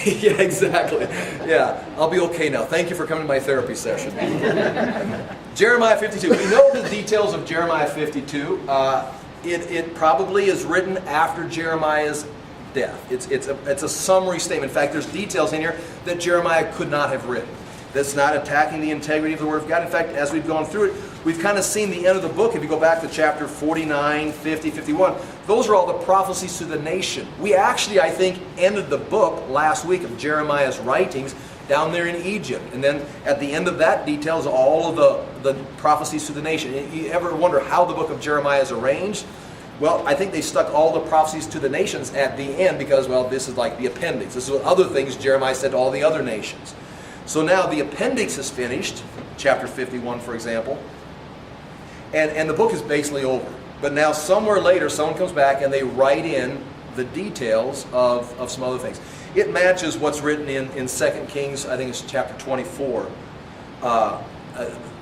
Yeah, exactly. Yeah, I'll be okay now. Thank you for coming to my therapy session. Jeremiah 52. We know the details of Jeremiah 52. It probably is written after Jeremiah's death. It's a summary statement. In fact, there's details in here that Jeremiah could not have written. That's not attacking the integrity of the Word of God. In fact, as we've gone through it, we've kind of seen the end of the book. If you go back to chapter 49, 50, 51, those are all the prophecies to the nation. We actually, I think, ended the book last week of Jeremiah's writings down there in Egypt. And then at the end of that details all of the prophecies to the nation. You ever wonder how the book of Jeremiah is arranged? Well, I think they stuck all the prophecies to the nations at the end because, well, this is like the appendix. This is what other things Jeremiah said to all the other nations. So now the appendix is finished, chapter 51, for example, and the book is basically over. But now somewhere later, someone comes back and they write in the details of some other things. It matches what's written in 2 Kings, I think it's chapter 24.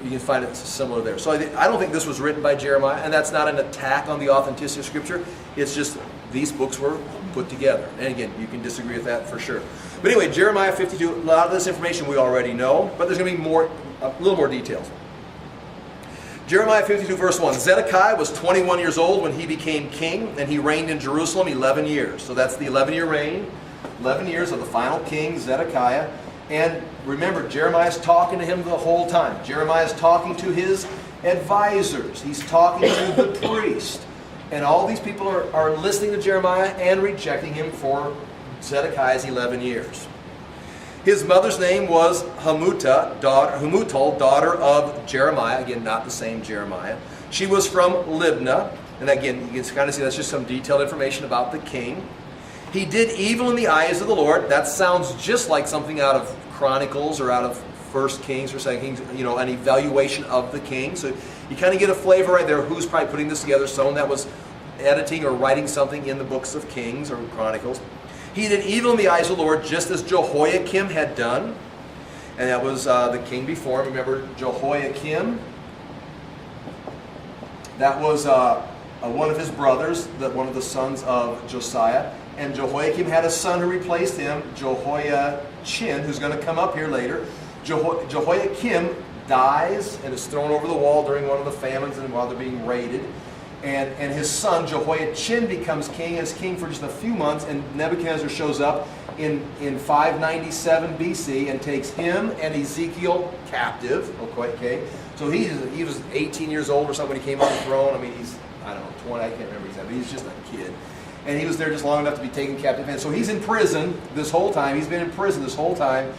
You can find it similar there. So I don't think this was written by Jeremiah, and that's not an attack on the authenticity of Scripture. It's just these books were put together. And again, you can disagree with that for sure. But anyway, Jeremiah 52, a lot of this information we already know, but there's going to be a little more details. Jeremiah 52 verse 1, Zedekiah was 21 years old when he became king, and he reigned in Jerusalem 11 years. So that's the 11-year reign, 11 years of the final king, Zedekiah. And remember, Jeremiah's talking to him the whole time. Jeremiah's talking to his advisors. He's talking to the priest. And all these people are listening to Jeremiah and rejecting him for Zedekiah's 11 years. His mother's name was Hamutal, daughter of Jeremiah. Again, not the same Jeremiah. She was from Libnah. And again, you can kind of see that's just some detailed information about the king. He did evil in the eyes of the Lord. That sounds just like something out of Chronicles or out of 1 Kings or 2 Kings, an evaluation of the king. So you kind of get a flavor right there who's probably putting this together. Someone that was editing or writing something in the books of Kings or Chronicles. He did evil in the eyes of the Lord just as Jehoiakim had done. And that was the king before him. Remember Jehoiakim? That was one of his brothers, one of the sons of Josiah. And Jehoiakim had a son who replaced him, Jehoiachin, who's going to come up here later. Jehoiakim dies and is thrown over the wall during one of the famines and while they're being raided. And his son, Jehoiachin, becomes king, as king for just a few months, and Nebuchadnezzar shows up in 597 BC and takes him and Ezekiel captive. Okay, so he was 18 years old or something when he came on the throne. I mean, he's, I don't know, 20, I can't remember exactly, but he's just a kid. And he was there just long enough to be taken captive. And so he's in prison this whole time. He's been in prison this whole time,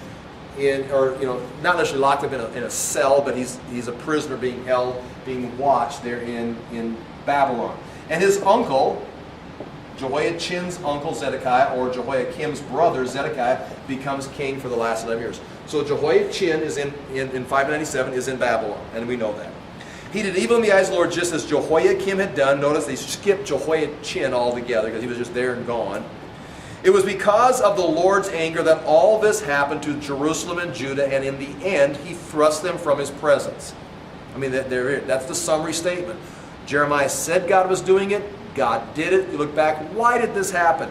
not necessarily locked up in a cell, but he's a prisoner being held, being watched there in Babylon. And his uncle, Jehoiachin's uncle Zedekiah, or Jehoiakim's brother Zedekiah, becomes king for the last 11 years. So Jehoiachin is in 597 is in Babylon, and we know that. He did evil in the eyes of the Lord just as Jehoiakim had done. Notice they skipped Jehoiachin altogether because he was just there and gone. It was because of the Lord's anger that all this happened to Jerusalem and Judah, and in the end he thrust them from his presence. I mean, that's the summary statement. Jeremiah said God was doing it. God did it. You look back, why did this happen?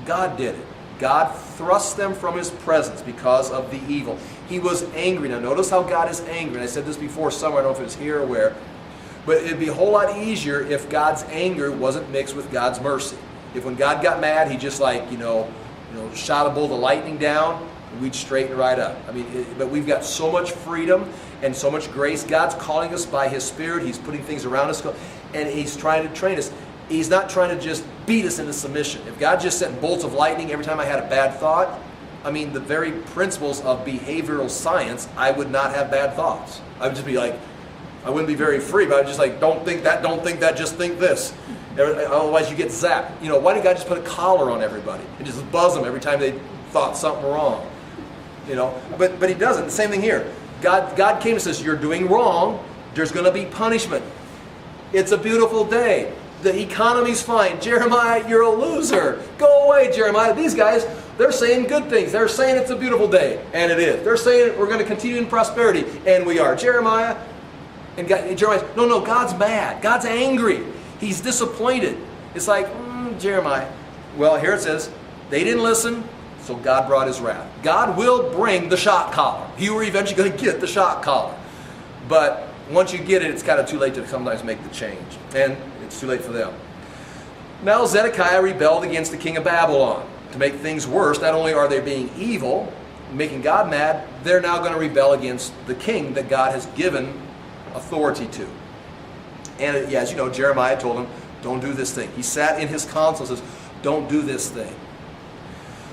God did it. God thrust them from his presence because of the evil. He was angry. Now notice how God is angry. And I said this before somewhere, I don't know if it was here or where. But it'd be a whole lot easier if God's anger wasn't mixed with God's mercy. If when God got mad, he just shot a bolt of lightning down, and we'd straighten right up. I mean, but we've got so much freedom and so much grace. God's calling us by his Spirit. He's putting things around us. And he's trying to train us. He's not trying to just beat us into submission. If God just sent bolts of lightning every time I had a bad thought, I mean, the very principles of behavioral science, I would not have bad thoughts. I would just be like, I wouldn't be very free, but I would just like, don't think that, just think this. Otherwise you get zapped. Why didn't God just put a collar on everybody and just buzz them every time they thought something wrong? But he doesn't. The same thing here. God came and says, you're doing wrong. There's going to be punishment. It's a beautiful day. The economy's fine. Jeremiah, you're a loser. Go away, Jeremiah. These guys, they're saying good things. They're saying it's a beautiful day, and it is. They're saying we're going to continue in prosperity, and we are. Jeremiah, and Jeremiah, no, God's mad. God's angry. He's disappointed. It's like, Jeremiah. Well, here it says, they didn't listen, So God brought his wrath. God will bring the shock collar. You are eventually going to get the shock collar. But once you get it, it's kind of too late to sometimes make the change. And it's too late for them. Now Zedekiah rebelled against the king of Babylon. To make things worse, not only are they being evil, making God mad, they're now going to rebel against the king that God has given authority to. And as you know, Jeremiah told him, don't do this thing. He sat in his council and says, don't do this thing.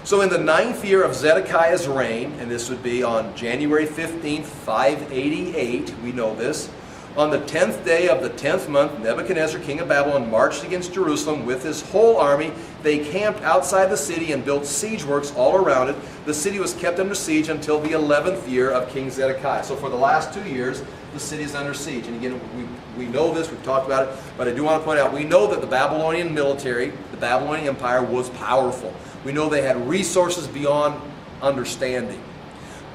So in the 9th year of Zedekiah's reign, and this would be on January 15th, 588, we know this, on the 10th day of the 10th month, Nebuchadnezzar, king of Babylon, marched against Jerusalem with his whole army. They camped outside the city and built siege works all around it. The city was kept under siege until the 11th year of King Zedekiah. So for the last 2 years, the city is under siege. And again, we know this, we've talked about it, but I do want to point out, we know that the Babylonian military, the Babylonian Empire, was powerful. We know they had resources beyond understanding.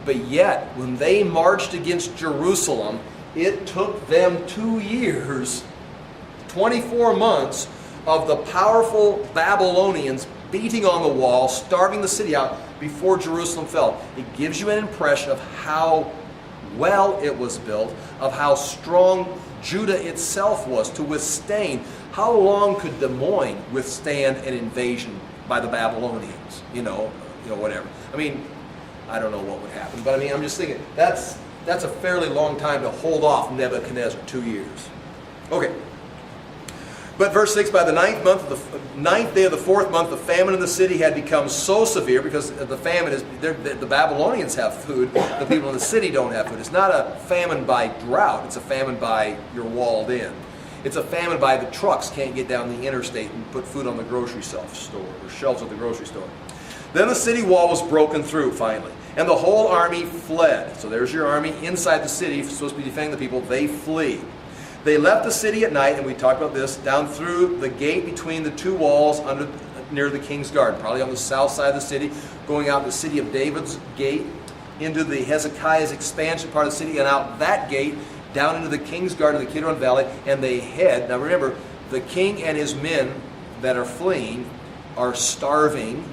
But yet, when they marched against Jerusalem, it took them 2 years, 24 months, of the powerful Babylonians beating on the wall, starving the city out before Jerusalem fell. It gives you an impression of how well it was built, of how strong Judah itself was to withstand. How long could Des Moines withstand an invasion by the Babylonians? You know, whatever. I mean, I don't know what would happen, but I mean, I'm just thinking, that's a fairly long time to hold off Nebuchadnezzar, 2 years. Okay. But verse 6, by the 9th day of the 4th month, the famine in the city had become so severe, because the famine is, the Babylonians have food, the people in the city don't have food. It's not a famine by drought, it's a famine by you're walled in. It's a famine by the trucks can't get down the interstate and put food on the grocery store, or shelves at the grocery store. Then the city wall was broken through finally, and the whole army fled. So there's your army inside the city, supposed to be defending the people. They flee. They left the city at night, and we talked about this, down through the gate between the two walls near the king's garden, probably on the south side of the city, going out the city of David's gate, into the Hezekiah's expansion part of the city, and out that gate, down into the king's garden, the Kidron Valley, and they head. Now remember, the king and his men that are fleeing are starving.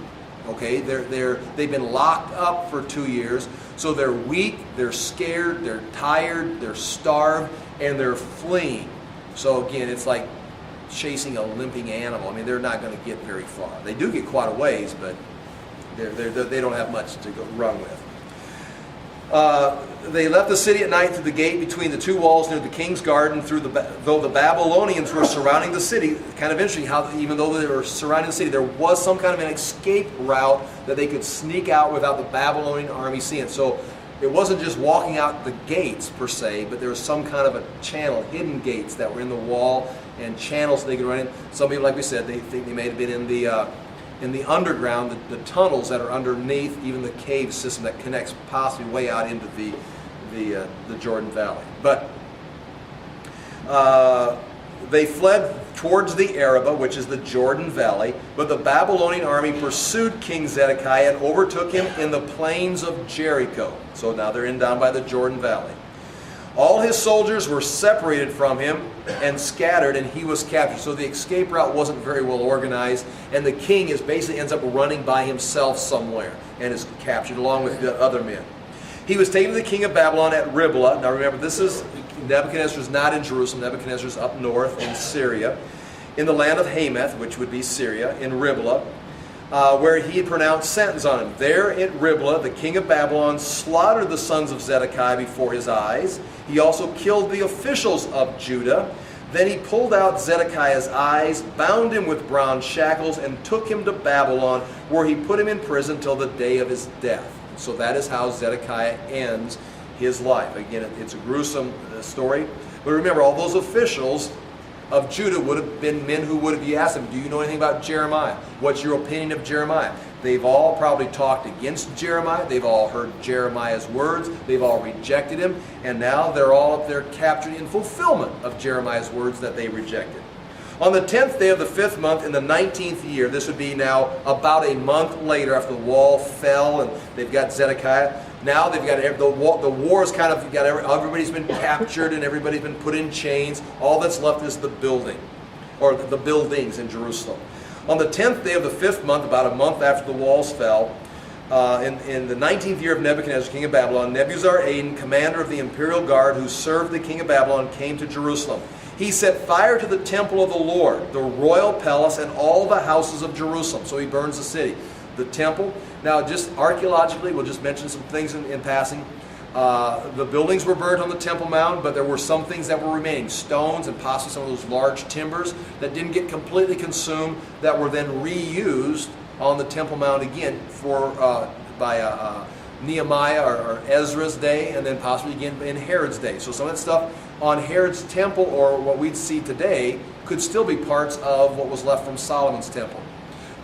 Okay, they've been locked up for 2 years, so they're weak, they're scared, they're tired, they're starved, and they're fleeing. So again, it's like chasing a limping animal. I mean, they're not going to get very far. They do get quite a ways, but they don't have much to go run with. They left the city at night through the gate between the two walls near the king's garden. Though the Babylonians were surrounding the city, kind of interesting how even though they were surrounding the city, there was some kind of an escape route that they could sneak out without the Babylonian army seeing it. So it wasn't just walking out the gates per se, but there was some kind of a channel, hidden gates that were in the wall and channels they could run in. Some people, like we said, they think they may have been in the underground, the tunnels that are underneath even the cave system that connects possibly way out into the Jordan Valley. But they fled towards the Arabah, which is the Jordan Valley, but the Babylonian army pursued King Zedekiah and overtook him in the plains of Jericho. So now they're down by the Jordan Valley. All his soldiers were separated from him and scattered, and he was captured. So the escape route wasn't very well organized, and the king basically ends up running by himself somewhere and is captured along with the other men. He was taken to the king of Babylon at Riblah. Now remember, Nebuchadnezzar is not in Jerusalem. Nebuchadnezzar is up north in Syria, in the land of Hamath, which would be Syria, in Riblah, where he had pronounced sentence on him. There at Riblah, the king of Babylon slaughtered the sons of Zedekiah before his eyes. He also killed the officials of Judah. Then he pulled out Zedekiah's eyes, bound him with bronze shackles, and took him to Babylon, where he put him in prison till the day of his death. So that is how Zedekiah ends his life. Again, it's a gruesome story. But remember, all those officials of Judah would have been men who would have, you asked them, do you know anything about Jeremiah? What's your opinion of Jeremiah? They've all probably talked against Jeremiah. They've all heard Jeremiah's words. They've all rejected him. And now they're all up there captured in fulfillment of Jeremiah's words that they rejected. On the 10th day of the 5th month in the 19th year, this would be now about a month later after the wall fell and they've got Zedekiah. Now they've got the war is kind of got everybody's been captured and everybody's been put in chains. All that's left is the building, or the buildings in Jerusalem. On the 10th day of the 5th month, about a month after the walls fell, In the 19th year of Nebuchadnezzar, king of Babylon, Nebuzaradan, commander of the imperial guard who served the king of Babylon, came to Jerusalem. He set fire to the temple of the Lord, the royal palace, and all the houses of Jerusalem. So he burns the city. The temple. Now, just archaeologically, we'll just mention some things in passing. The buildings were burned on the Temple Mount, but there were some things that were remaining. Stones and possibly some of those large timbers that didn't get completely consumed that were then reused on the Temple Mount again by Nehemiah or Ezra's day, and then possibly again in Herod's day. So some of that stuff on Herod's temple, or what we'd see today, could still be parts of what was left from Solomon's temple.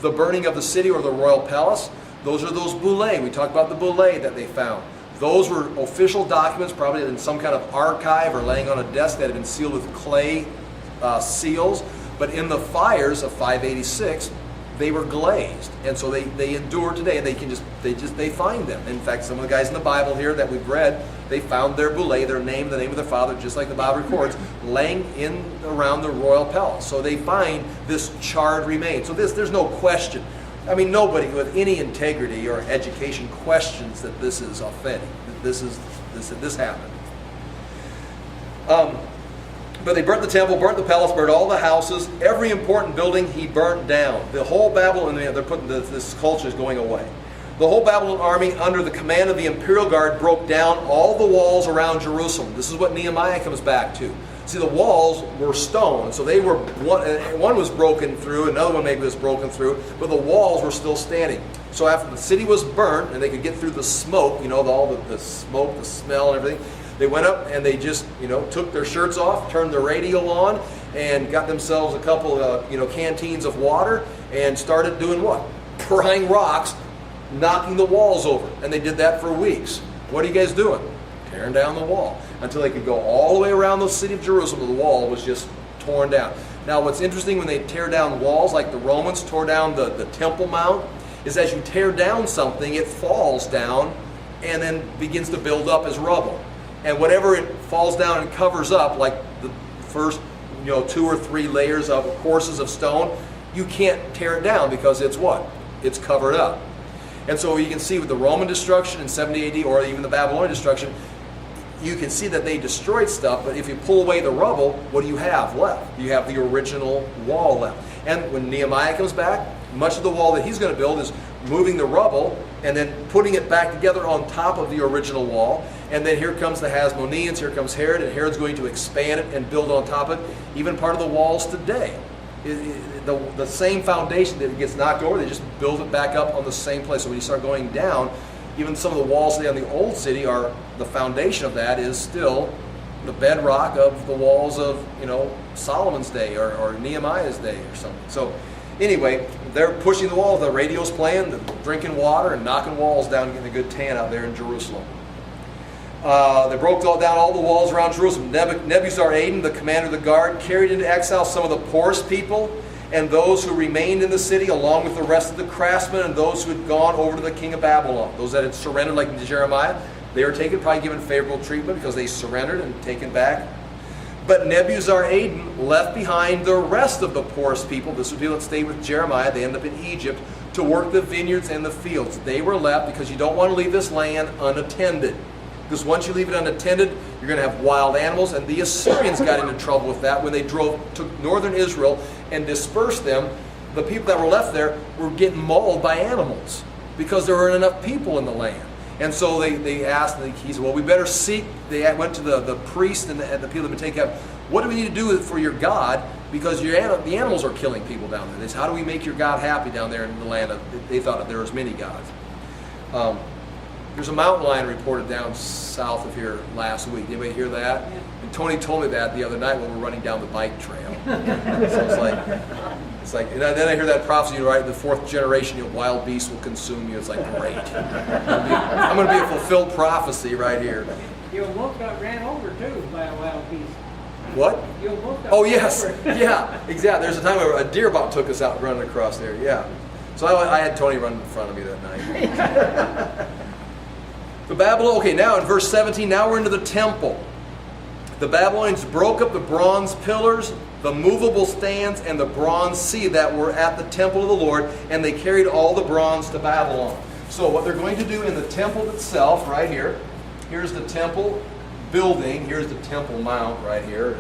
The burning of the city or the royal palace, those are those bullae. We talked about the bullae that they found. Those were official documents, probably in some kind of archive or laying on a desk that had been sealed with clay seals. But in the fires of 586, they were glazed, and so they endure today. And they find them. In fact, some of the guys in the Bible here that we've read, they found their bullae, their name, the name of their father, just like the Bible records, laying in around the royal palace. So they find this charred remains. So there's no question. I mean, nobody with any integrity or education questions that this is authentic. That this happened. But they burnt the temple, burnt the palace, burnt all the houses. Every important building he burnt down. The whole Babylon, they're putting this culture is going away. The whole Babylon army under the command of the imperial guard broke down all the walls around Jerusalem. This is what Nehemiah comes back to. See, the walls were stone, so they were one was broken through, another one maybe was broken through, but the walls were still standing. So after the city was burnt and they could get through the smoke, all the smoke, the smell, and everything, they went up and they just took their shirts off, turned the radio on, and got themselves a couple canteens of water and started doing what? Prying rocks, knocking the walls over, and they did that for weeks. What are you guys doing? Tearing down the wall until they could go all the way around the city of Jerusalem. The wall was just torn down. Now, what's interesting when they tear down walls, like the Romans tore down the Temple Mount, is as you tear down something, it falls down and then begins to build up as rubble. And whatever it falls down and covers up, like the first 2 or 3 layers of courses of stone, you can't tear it down because it's what? It's covered up. And so you can see with the Roman destruction in 70 AD or even the Babylonian destruction, you can see that they destroyed stuff, but if you pull away the rubble, what do you have left? You have the original wall left. And when Nehemiah comes back, much of the wall that he's going to build is moving the rubble and then putting it back together on top of the original wall. And then here comes the Hasmoneans, here comes Herod, and Herod's going to expand it and build on top of it. Even part of the walls today. The same foundation that gets knocked over, they just build it back up on the same place. So when you start going down, even some of the walls today on the old city the foundation of that is still the bedrock of the walls of Solomon's day or Nehemiah's day or something. So anyway, they're pushing the walls, the radio's playing, drinking water and knocking walls down, getting a good tan out there in Jerusalem. They broke down all the walls around Jerusalem. Nebuzaradan, the commander of the guard, carried into exile some of the poorest people and those who remained in the city, along with the rest of the craftsmen and those who had gone over to the king of Babylon. Those that had surrendered, like Jeremiah, they were taken, probably given favorable treatment because they surrendered and taken back. But Nebuzaradan left behind the rest of the poorest people. This would be what stayed with Jeremiah. They ended up in Egypt to work the vineyards and the fields. They were left because you don't want to leave this land unattended. Because once you leave it unattended, you're going to have wild animals. And the Assyrians got into trouble with that when they took northern Israel and dispersed them. The people that were left there were getting mauled by animals because there weren't enough people in the land. And so they asked, he said, well, we better seek. They went to the priest and the people that had been taken out. What do we need to do for your God? Because the animals are killing people down there. They said, how do we make your God happy down there in the land? They thought there was many gods. There's a mountain lion reported down south of here last week. Anybody hear that? And Tony told me that the other night when we were running down the bike trail. So it's like, and then I hear that prophecy, right? The 4th generation, wild beasts will consume you. It's like, great. I'm going to be a fulfilled prophecy right here. Your wolf got ran over too by a wild beast. What? Your wolf got Oh yes, yeah, exactly. There's a time where a deer about took us out running across there. Yeah. So I had Tony run in front of me that night. The Babylon, okay, now in verse 17, now we're into the temple. The Babylonians broke up the bronze pillars, the movable stands, and the bronze sea that were at the temple of the Lord, and they carried all the bronze to Babylon. So what they're going to do in the temple itself, right here, here's the temple building, here's the temple mount right here.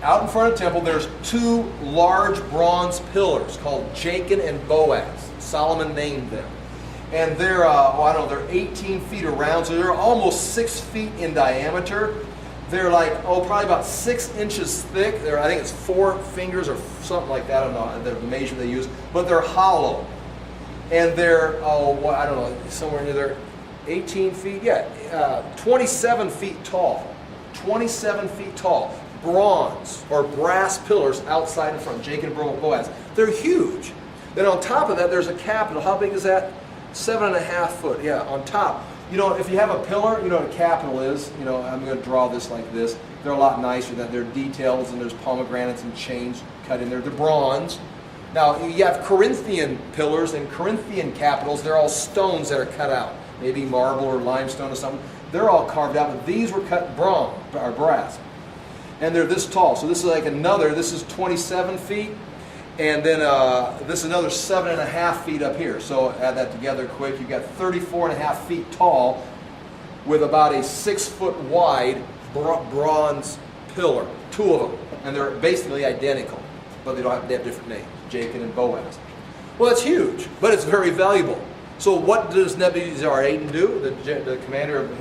Out in front of the temple, there's two large bronze pillars called Jachin and Boaz. Solomon named them. And they're, they're 18 feet around, so they're almost 6 feet in diameter. They're like, probably about 6 inches thick. I think it's 4 fingers or something like that. I don't know the measurement they use. But they're hollow. And they're, somewhere near there, 18 feet, 27 feet tall. 27 feet tall. Bronze or brass pillars outside and front, Jachin and Boaz. They're huge. Then on top of that, there's a capital. How big is that? 7.5 foot, on top. If you have a pillar, what a capital is. I'm going to draw this like this. They're a lot nicer than they're details, and there's pomegranates and chains cut in there. They're bronze. Now, you have Corinthian pillars and Corinthian capitals. They're all stones that are cut out. Maybe marble or limestone or something. They're all carved out, but these were cut bronze or brass. And they're this tall. So this is like this is 27 feet. And then this is another 7.5 feet up here. So add that together quick. You've got 34.5 feet tall with about a 6 foot wide bronze pillar. 2 of them. And they're basically identical. But they have different names. Jachin and Boaz. Well, that's huge. But it's very valuable. So what does Nebuzaradan do? The commander of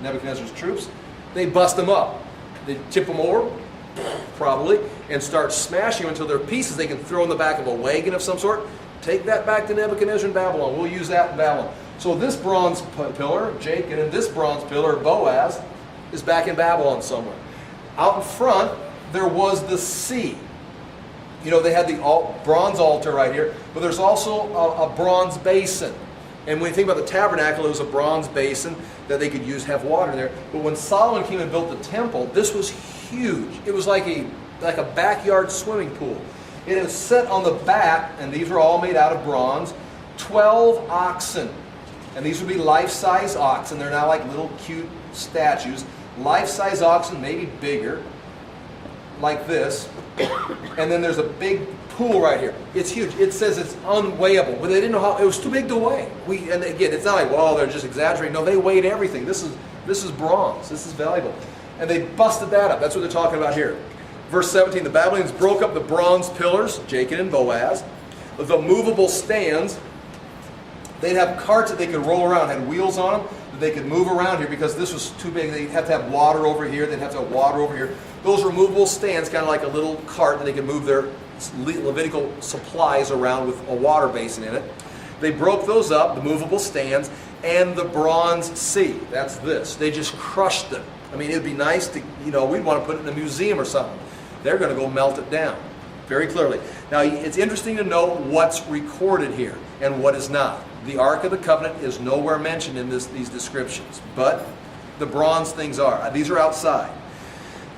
Nebuchadnezzar's troops? They bust them up. They tip them over, probably, and start smashing them until they're pieces they can throw in the back of a wagon of some sort. Take that back to Nebuchadnezzar in Babylon. We'll use that in Babylon. So this bronze pillar, Jachin, and this bronze pillar, Boaz, is back in Babylon somewhere. Out in front, there was the sea. They had the bronze altar right here, but there's also a bronze basin. And when you think about the tabernacle, it was a bronze basin that they could use, have water in there. But when Solomon came and built the temple, this was huge. It was like a backyard swimming pool. It was set on the back, and these were all made out of bronze, 12 oxen. And these would be life-size oxen. They're not like little cute statues. Life-size oxen, maybe bigger, like this. And then there's a big pool right here. It's huge. It says it's unweighable, but they didn't know how. It was too big to weigh. And again, it's not like, they're just exaggerating. No, they weighed everything. This is bronze. This is valuable. And they busted that up. That's what they're talking about here. Verse 17, the Babylonians broke up the bronze pillars, Jachin and Boaz, the movable stands. They'd have carts that they could roll around, had wheels on them, that they could move around here because this was too big. They'd have to have water over here. They'd have to have water over here. Those removable stands, kind of like a little cart that they could move their Levitical supplies around with a water basin in it. They broke those up, the movable stands, and the bronze sea. That's this. They just crushed them. I mean, it would be nice to, we'd want to put it in a museum or something. They're going to go melt it down very clearly. Now, it's interesting to know what's recorded here and what is not. The Ark of the Covenant is nowhere mentioned in these descriptions, but the bronze things are. These are outside.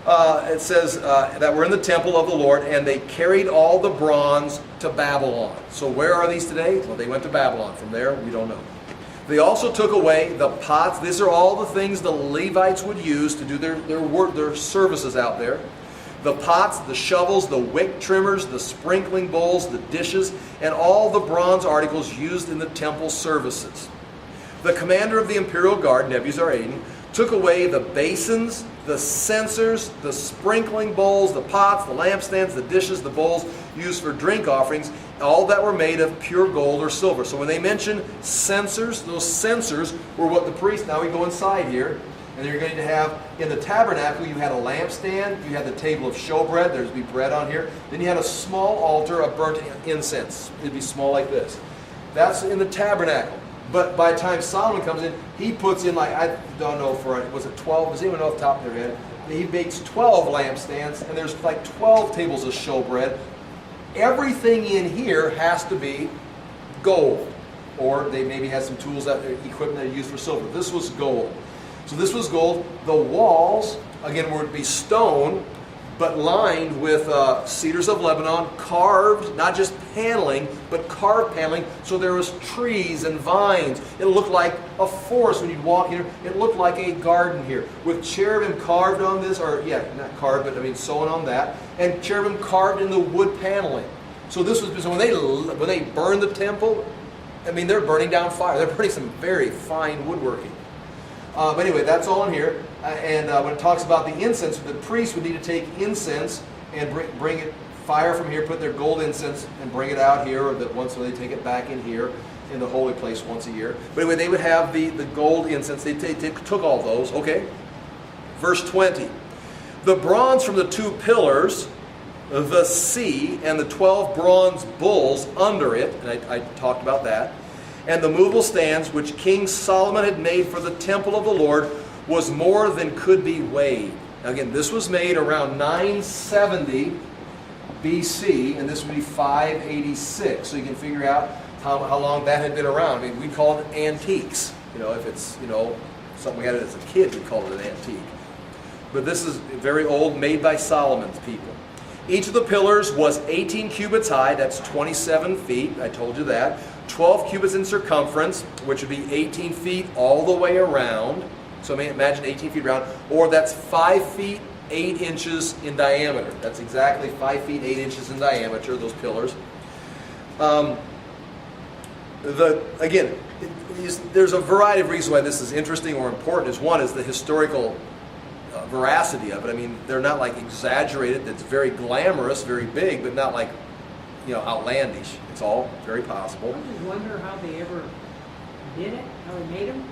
It says that we're in the temple of the Lord, and they carried all the bronze to Babylon. So where are these today? Well, they went to Babylon. From there, we don't know. They also took away the pots. These are all the things the Levites would use to do their work, their services out there. The pots, the shovels, the wick trimmers, the sprinkling bowls, the dishes, and all the bronze articles used in the temple services. The commander of the imperial guard, Nebuzaradan, took away the basins, the censers, the sprinkling bowls, the pots, the lampstands, the dishes, the bowls used for drink offerings, all that were made of pure gold or silver. So when they mention censers, those censers were what the priest, now we go inside here, and you're going to have, in the tabernacle, you had a lampstand, you had the table of showbread, there'd be bread on here, then you had a small altar of burnt incense. It'd be small like this. That's in the tabernacle. But by the time Solomon comes in, he puts in like, I don't know was it 12? Does anyone know off the top of their head? He makes 12 lampstands, and there's like 12 tables of showbread. Everything in here has to be gold. Or they maybe had some tools, equipment that are used for silver. This was gold. So this was gold. The walls, again, would be stone, but lined with cedars of Lebanon, carved, not just paneling, but carved paneling. So there was trees and vines. It looked like a forest when you'd walk here. It looked like a garden here, with cherubim carved on this, or not carved, but I mean sewn on that, and cherubim carved in the wood paneling. So this was, so when they burned the temple, I mean, they're burning down fire. They're burning some very fine woodworking. But anyway, that's all in here. And when it talks about the incense, the priest would need to take incense and bring it fire from here, put their gold incense and bring it out here, or that once they take it back in here in the holy place once a year. But anyway, they would have the gold incense. They took all those. Okay. Verse 20. The bronze from the 2 pillars, the sea, and the 12 bronze bulls under it, and I talked about that, and the movable stands which King Solomon had made for the temple of the Lord was more than could be weighed. Now again, this was made around 970 BC, and this would be 586. So you can figure out how long that had been around. I mean, we call it antiques. You know, if it's, you know, something we had as a kid, we called it an antique. But this is very old, made by Solomon's people. Each of the pillars was 18 cubits high, that's 27 feet, I told you that. 12 cubits in circumference, which would be 18 feet all the way around. So imagine 18 feet around, or that's 5 feet 8 inches in diameter. That's exactly 5 feet 8 inches in diameter, those pillars. Again, there's a variety of reasons why this is interesting or important. One is the historical veracity of it. I mean, they're not like exaggerated. It's very glamorous, very big, but not like, you know, outlandish. It's all very possible. I just wonder how they ever did it, how they made them.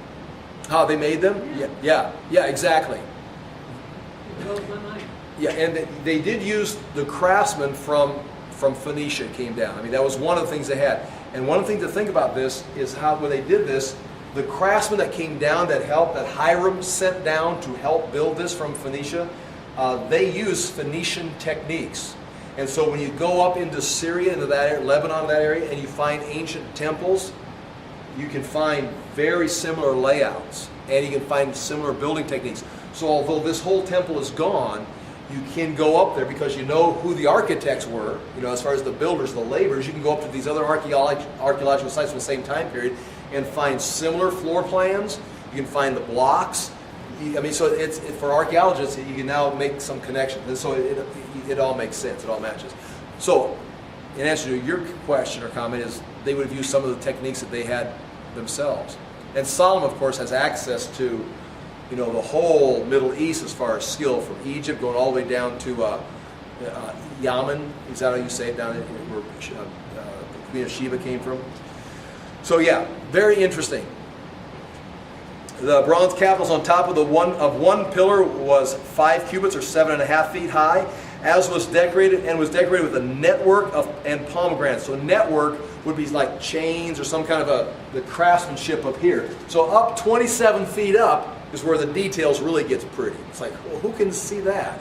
How they made them? Yeah, exactly. It blows my mind. Yeah, and they did use the craftsmen from Phoenicia came down. I mean, that was one of the things they had. And one thing to think about this is how, when they did this, the craftsmen that came down that Hiram sent down to help build this from Phoenicia, they used Phoenician techniques. And so when you go up into Syria, into that area, Lebanon, that area, and you find ancient temples, you can find very similar layouts, and you can find similar building techniques. So although this whole temple is gone, you can go up there because you know who the architects were, you know, as far as the builders, the laborers. You can go up to these other archaeological sites from the same time period and find similar floor plans. You can find the blocks. I mean, so it's for archaeologists, you can now make some connections. And so it all makes sense. It all matches. So in answer to your question or comment is they would have used some of the techniques that they had themselves. And Solomon, of course, has access to, you know, the whole Middle East as far as skill, from Egypt going all the way down to Yemen. Is that how you say it, down where the Queen of Sheba came from? So yeah, very interesting. The bronze capitals on top of one pillar was 5 cubits or 7.5 feet high, as was decorated with a network and pomegranates. So network would be like chains or some kind of the craftsmanship up here. So up 27 feet up is where the details really gets pretty. It's like, well, who can see that?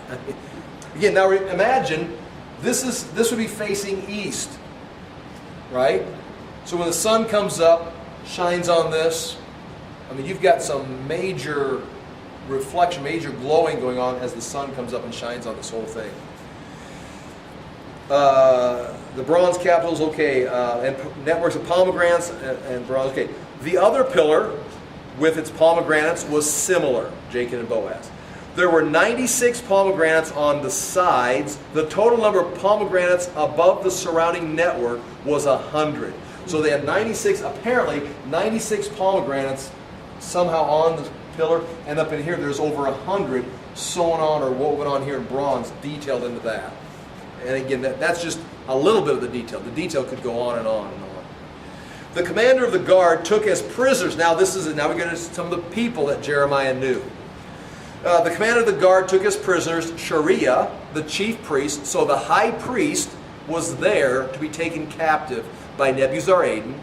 Again, now imagine this would be facing east, right? So when the sun comes up, shines on this, I mean, you've got some major reflection, major glowing going on as the sun comes up and shines on this whole thing. The bronze capitals, okay, and networks of pomegranates and bronze, okay. The other pillar with its pomegranates was similar, Jacob and Boaz. There were 96 pomegranates on the sides. The total number of pomegranates above the surrounding network was 100. So they had 96, apparently 96 pomegranates somehow on the pillar, and up in here there's over 100 sewn on or woven on here in bronze, detailed into that. And again, that's just a little bit of the detail. The detail could go on and on and on. The commander of the guard took as prisoners, now we get into some of the people that Jeremiah knew. The commander of the guard took as prisoners Shariah, the chief priest. So the high priest was there to be taken captive by Nebuzaradan.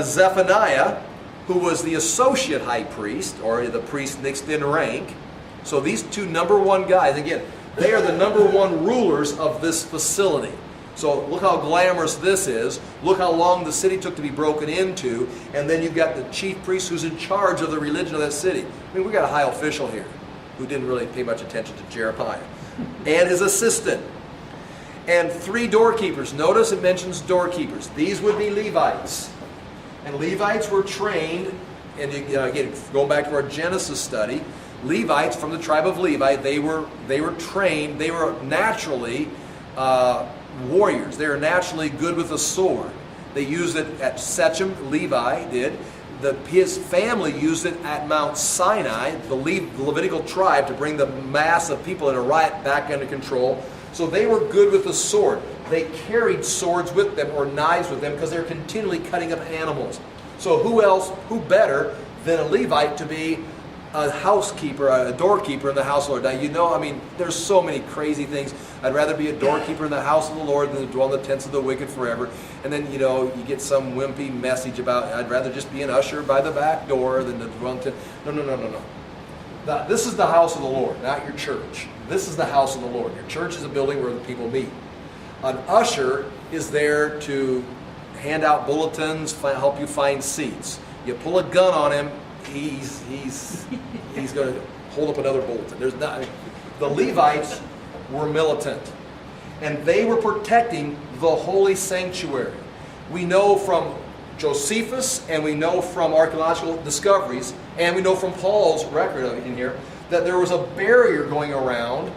Zephaniah, who was the associate high priest, or the priest next in rank. So these two number one guys, again, they are the number one rulers of this facility. So look how glamorous this is. Look how long the city took to be broken into. And then you've got the chief priest who's in charge of the religion of that city. I mean, we got a high official here who didn't really pay much attention to Jeremiah. And his assistant. And 3 doorkeepers. Notice it mentions doorkeepers. These would be Levites. And Levites were trained, and again, going back to our Genesis study, Levites from the tribe of Levi, they were trained, they were naturally warriors. They were naturally good with a sword. They used it at Shechem, Levi did. His family used it at Mount Sinai, the Levitical tribe, to bring the mass of people in a riot back under control. So they were good with the sword. They carried swords with them or knives with them because they were continually cutting up animals. So who better than a Levite to be a housekeeper, a doorkeeper in the house of the Lord? Now, there's so many crazy things. I'd rather be a doorkeeper in the house of the Lord than to dwell in the tents of the wicked forever. And then, you get some wimpy message about, I'd rather just be an usher by the back door than to dwell in the tent. No. This is the house of the Lord, not your church. This is the house of the Lord. Your church is a building where the people meet. An usher is there to hand out bulletins, help you find seats. You pull a gun on him, he's going to hold up another bulletin. The Levites were militant, and they were protecting the holy sanctuary. We know from Josephus, and we know from archaeological discoveries, and we know from Paul's record of it in here, that there was a barrier going around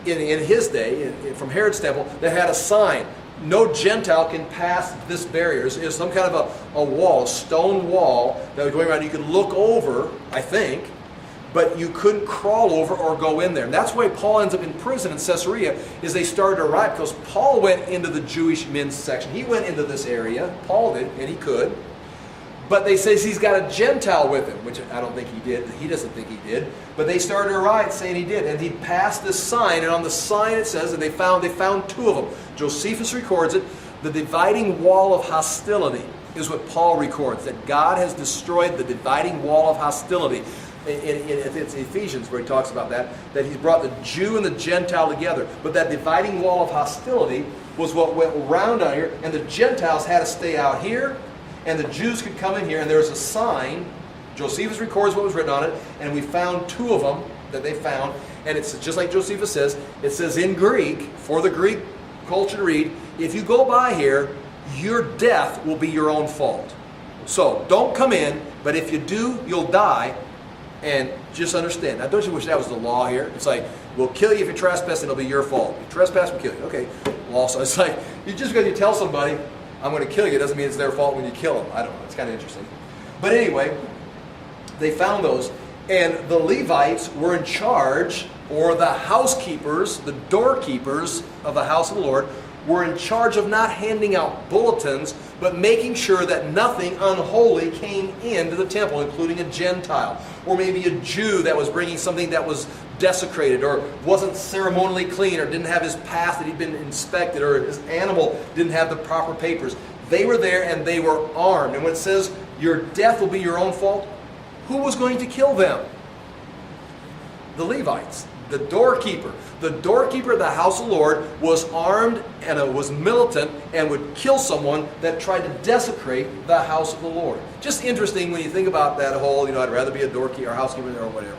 in his day, from Herod's temple, that had a sign. No Gentile can pass this barrier. It's some kind of a wall, a stone wall that was going around. You could look over, I think, but you couldn't crawl over or go in there. And that's why Paul ends up in prison in Caesarea, is they started to riot, because Paul went into the Jewish men's section. He went into this area. Paul did, and he could. But they say he's got a Gentile with him, which I don't think he did. He doesn't think he did. But they started a riot saying he did. And he passed this sign, and on the sign it says that they found two of them. Josephus records it. The dividing wall of hostility is what Paul records, that God has destroyed the dividing wall of hostility. It's Ephesians where he talks about that he's brought the Jew and the Gentile together. But that dividing wall of hostility was what went around out here, and the Gentiles had to stay out here, and the Jews could come in here, and there was a sign. Josephus records what was written on it, and we found two of them that they found, and it's just like Josephus says. It says in Greek, for the Greek culture to read, if you go by here, your death will be your own fault. So don't come in, but if you do, you'll die. And just understand. Now, don't you wish that was the law here? It's like, we'll kill you if you trespass, and it'll be your fault. If you trespass, we'll kill you. Okay. Law. So it's like, just because you tell somebody, I'm going to kill you, doesn't mean it's their fault when you kill them. I don't know. It's kind of interesting. But anyway, they found those. And the Levites were in charge, or the housekeepers, the doorkeepers of the house of the Lord, were in charge of not handing out bulletins, but making sure that nothing unholy came into the temple, including a Gentile, or maybe a Jew that was bringing something that was desecrated, or wasn't ceremonially clean, or didn't have his past that he'd been inspected, or his animal didn't have the proper papers. They were there, and they were armed. And when it says, your death will be your own fault, who was going to kill them? The Levites, the doorkeeper. The doorkeeper of the house of the Lord was armed and was militant and would kill someone that tried to desecrate the house of the Lord. Just interesting when you think about that whole, I'd rather be a doorkeeper or housekeeper or whatever.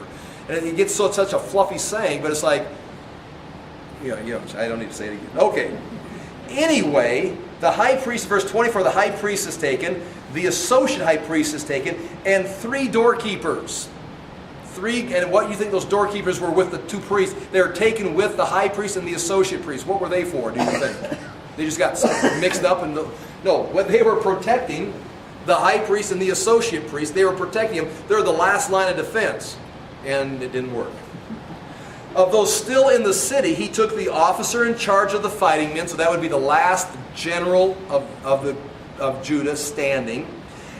And it gets such a fluffy saying, but it's like, I don't need to say it again. Okay. Anyway, the high priest, verse 24, the high priest is taken, the associate high priest is taken, and 3 doorkeepers. 3, and what you think those doorkeepers were with the 2 priests? They were taken with the high priest and the associate priest. What were they for, do you think? They just got mixed up. No, what they were protecting, the high priest and the associate priest, they were protecting them. They're the last line of defense. And it didn't work. Of those still in the city, he took the officer in charge of the fighting men, so that would be the last general of Judah standing,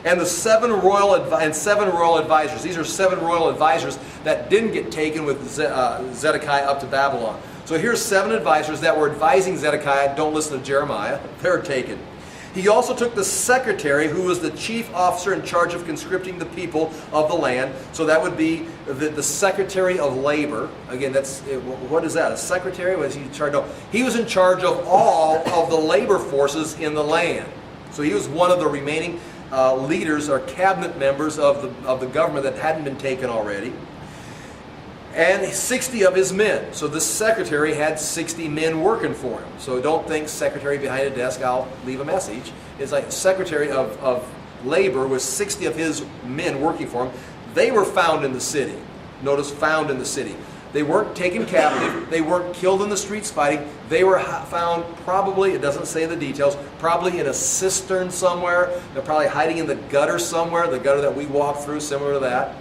and the 7 royal advisors. These are 7 royal advisors that didn't get taken with Zedekiah up to Babylon. So here's 7 advisors that were advising Zedekiah, don't listen to Jeremiah. They're taken. He also took the secretary, who was the chief officer in charge of conscripting the people of the land. So that would be the secretary of labor. Again, what is that? A secretary? Was he in charge of? He was in charge of all of the labor forces in the land. So he was one of the remaining leaders or cabinet members of the government that hadn't been taken already. And 60 of his men. So this secretary had 60 men working for him. So don't think secretary behind a desk, I'll leave a message. It's like secretary of labor with 60 of his men working for him. They were found in the city. Notice, found in the city. They weren't taken captive. They weren't killed in the streets fighting. They were found probably, it doesn't say the details, probably in a cistern somewhere. They're probably hiding in the gutter somewhere, the gutter that we walk through, similar to that.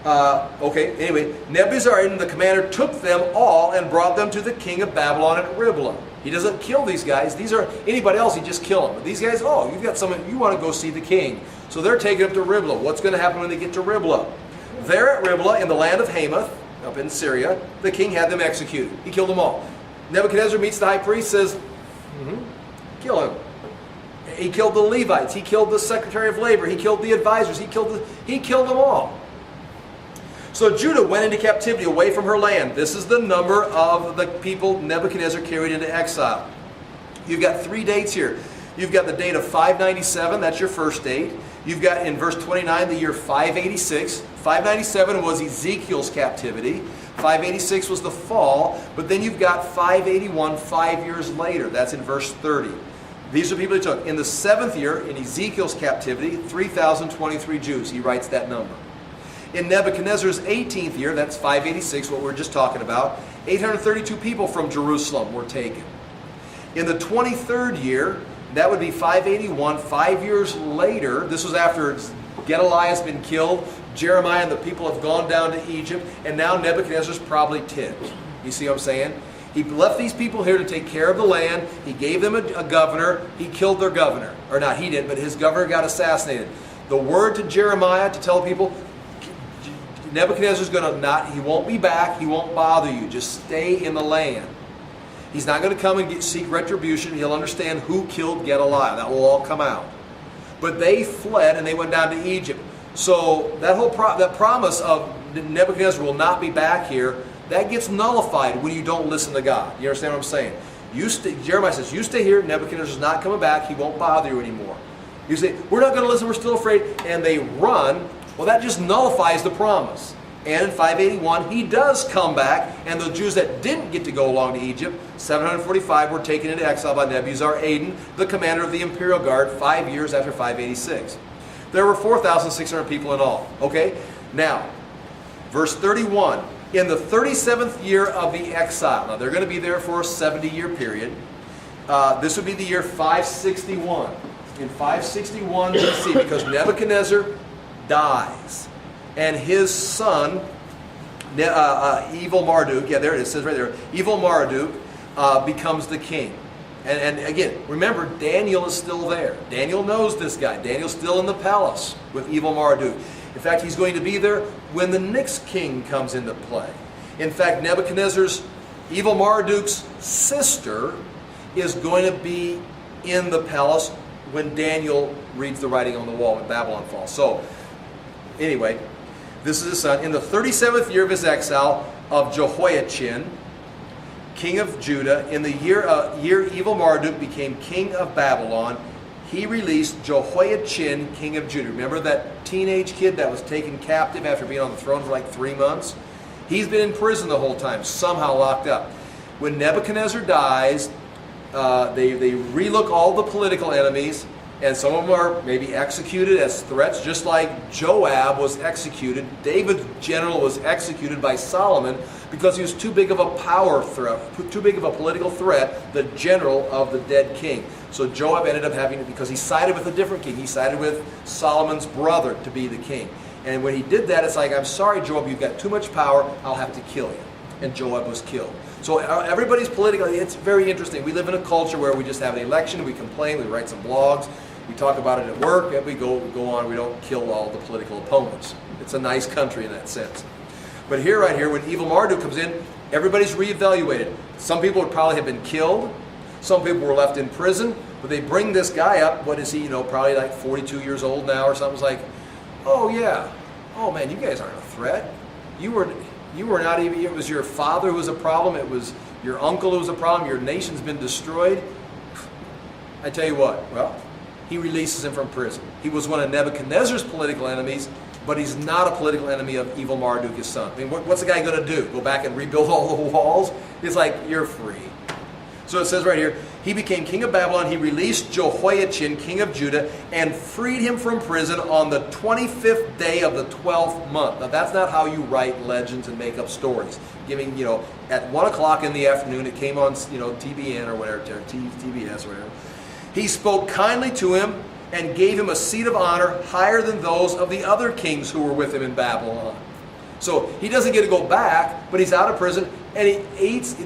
Anyway, Nebuzaradan, the commander, took them all and brought them to the king of Babylon at Riblah. He doesn't kill these guys. These are anybody else, he just kill them. But these guys, oh, you've got someone, you want to go see the king. So they're taken up to Riblah. What's going to happen when they get to Riblah? There at Riblah, in the land of Hamath, up in Syria, the king had them executed. He killed them all. Nebuchadnezzar meets the high priest, says, kill him. He killed the Levites. He killed the secretary of labor. He killed the advisors. He killed them all. So Judah went into captivity away from her land. This is the number of the people Nebuchadnezzar carried into exile. You've got 3 dates here. You've got the date of 597, that's your first date. You've got in verse 29 the year 586. 597 was Ezekiel's captivity. 586 was the fall. But then you've got 581, 5 years later. That's in verse 30. These are people he took. In the 7th year, in Ezekiel's captivity, 3,023 Jews. He writes that number. In Nebuchadnezzar's 18th year, that's 586, what we were just talking about, 832 people from Jerusalem were taken. In the 23rd year, that would be 581, 5 years later. This was after Gedaliah has been killed. Jeremiah and the people have gone down to Egypt, and now Nebuchadnezzar's probably tipped. You see what I'm saying? He left these people here to take care of the land. He gave them a governor. He killed their governor. Or not he didn't, but his governor got assassinated. The word to Jeremiah to tell people, Nebuchadnezzar's going to not, he won't be back, he won't bother you. Just stay in the land. He's not going to come and seek retribution. He'll understand who killed Gedaliah. That will all come out. But they fled and they went down to Egypt. So that whole that promise of Nebuchadnezzar will not be back here, that gets nullified when you don't listen to God. You understand what I'm saying? Jeremiah says, you stay here, Nebuchadnezzar's not coming back, he won't bother you anymore. You say, we're not going to listen, we're still afraid, and they run. Well, that just nullifies the promise. And in 581, he does come back, and the Jews that didn't get to go along to Egypt, 745 were taken into exile by Nebuzaradan, the commander of the imperial guard, 5 years after 586. There were 4,600 people in all. Okay? Now, verse 31. In the 37th year of the exile, now they're going to be there for a 70-year period. This would be the year 561. In 561 BC, because Nebuchadnezzar dies. And his son, Evil Marduk, yeah, there it is, it says right there, Evil Marduk becomes the king. And again, remember, Daniel is still there. Daniel knows this guy. Daniel's still in the palace with Evil Marduk. In fact, he's going to be there when the next king comes into play. In fact, Nebuchadnezzar's, Evil Marduk's sister is going to be in the palace when Daniel reads the writing on the wall when Babylon falls. So, anyway, this is his son. In the 37th year of his exile of Jehoiachin, king of Judah, in the year Evil Marduk became king of Babylon, he released Jehoiachin, king of Judah. Remember that teenage kid that was taken captive after being on the throne for like 3 months? He's been in prison the whole time, somehow locked up. When Nebuchadnezzar dies, they relook all the political enemies, and some of them are maybe executed as threats, just like Joab was executed. David's general was executed by Solomon because he was too big of a power threat, too big of a political threat, the general of the dead king. So Joab ended up having it because he sided with a different king. He sided with Solomon's brother to be the king. And when he did that, it's like, I'm sorry, Joab, you've got too much power, I'll have to kill you. And Joab was killed. So everybody's political. It's very interesting. We live in a culture where we just have an election, we complain, we write some blogs, we talk about it at work, and we go on. We don't kill all the political opponents. It's a nice country in that sense. But here, right here, when Evil Marduk comes in, everybody's reevaluated. Some people would probably have been killed. Some people were left in prison. But they bring this guy up. What is he? Probably like 42 years old now or something. It's like, oh yeah, oh man, you guys aren't a threat. You were not even. It was your father who was a problem. It was your uncle who was a problem. Your nation's been destroyed. I tell you what. Well, he releases him from prison. He was one of Nebuchadnezzar's political enemies, but he's not a political enemy of Evil Marduk, his son. I mean, what's the guy going to do? Go back and rebuild all the walls? It's like, you're free. So it says right here, he became king of Babylon. He released Jehoiachin, king of Judah, and freed him from prison on the 25th day of the 12th month. Now, that's not how you write legends and make up stories. Giving, at 1 o'clock in the afternoon, it came on, TBN or whatever, TBS or whatever. He spoke kindly to him and gave him a seat of honor higher than those of the other kings who were with him in Babylon. So he doesn't get to go back, but he's out of prison, and he eats. He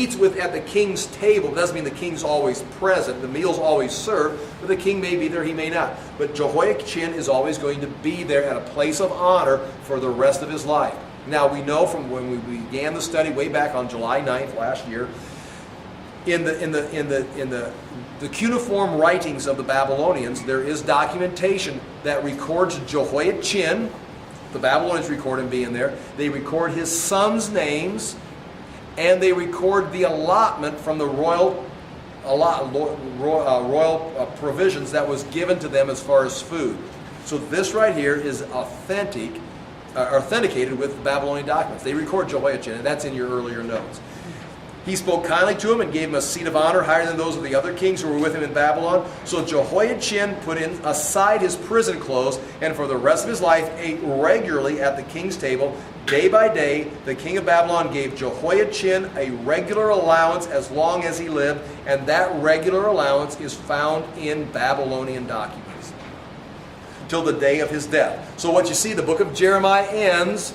eats at the king's table. It doesn't mean the king's always present. The meal's always served, but the king may be there, he may not. But Jehoiachin is always going to be there at a place of honor for the rest of his life. Now, we know from when we began the study way back on July 9th last year, in the cuneiform writings of the Babylonians, there is documentation that records Jehoiachin. The Babylonians record him being there. They record his sons' names, and they record the allotment from the royal provisions that was given to them as far as food. So this right here is authenticated with the Babylonian documents. They record Jehoiachin, and that's in your earlier notes. He spoke kindly to him and gave him a seat of honor higher than those of the other kings who were with him in Babylon. So Jehoiachin put aside his prison clothes, and for the rest of his life ate regularly at the king's table. Day by day, the king of Babylon gave Jehoiachin a regular allowance as long as he lived, and that regular allowance is found in Babylonian documents till the day of his death. So what you see, the book of Jeremiah ends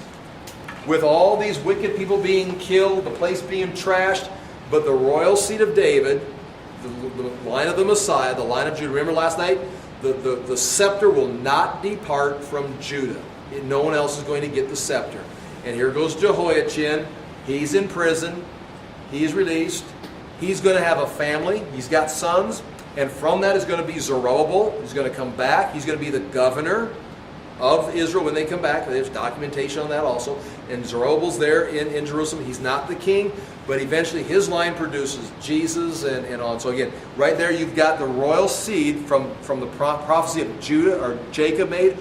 with all these wicked people being killed, the place being trashed, but the royal seat of David, the line of the Messiah, the line of Judah. Remember last night? The scepter will not depart from Judah. No one else is going to get the scepter. And here goes Jehoiachin. He's in prison. He's released. He's going to have a family. He's got sons. And from that is going to be Zerubbabel. He's going to come back. He's going to be the governor of Israel when they come back. There's documentation on that also. And Zerubbabel's there in Jerusalem. He's not the king, but eventually his line produces Jesus and on. So again, right there you've got the royal seed from the prophecy of Judah or Jacob made.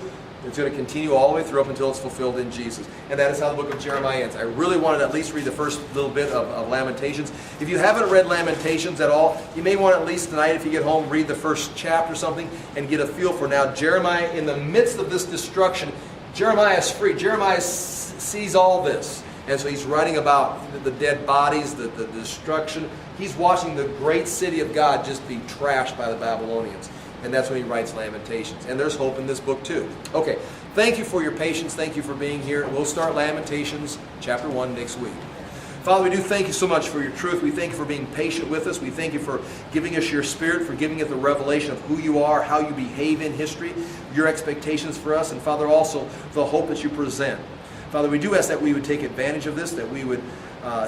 It's going to continue all the way through up until it's fulfilled in Jesus. And that is how the book of Jeremiah ends. I really wanted to at least read the first little bit of Lamentations. If you haven't read Lamentations at all, you may want to at least tonight, if you get home, read the first chapter or something and get a feel for now. Jeremiah, in the midst of this destruction, Jeremiah is free. Jeremiah sees all this. And so he's writing about the dead bodies, the destruction. He's watching the great city of God just be trashed by the Babylonians. And that's when he writes Lamentations. And there's hope in this book too. Okay, thank you for your patience. Thank you for being here. We'll start Lamentations chapter 1 next week. Father, we do thank you so much for your truth. We thank you for being patient with us. We thank you for giving us your spirit, for giving us the revelation of who you are, how you behave in history, your expectations for us, and Father, also the hope that you present. Father, we do ask that we would take advantage of this, that we would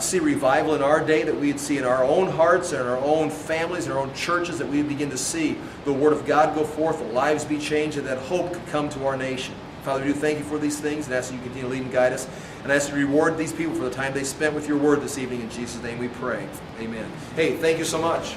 see revival in our day, that we would see in our own hearts and our own families and our own churches, that we would begin to see the Word of God go forth, the lives be changed, and that hope could come to our nation. Father, we do thank you for these things and ask that you continue to lead and guide us. And ask you to reward these people for the time they spent with your Word this evening. In Jesus' name we pray. Amen. Hey, thank you so much.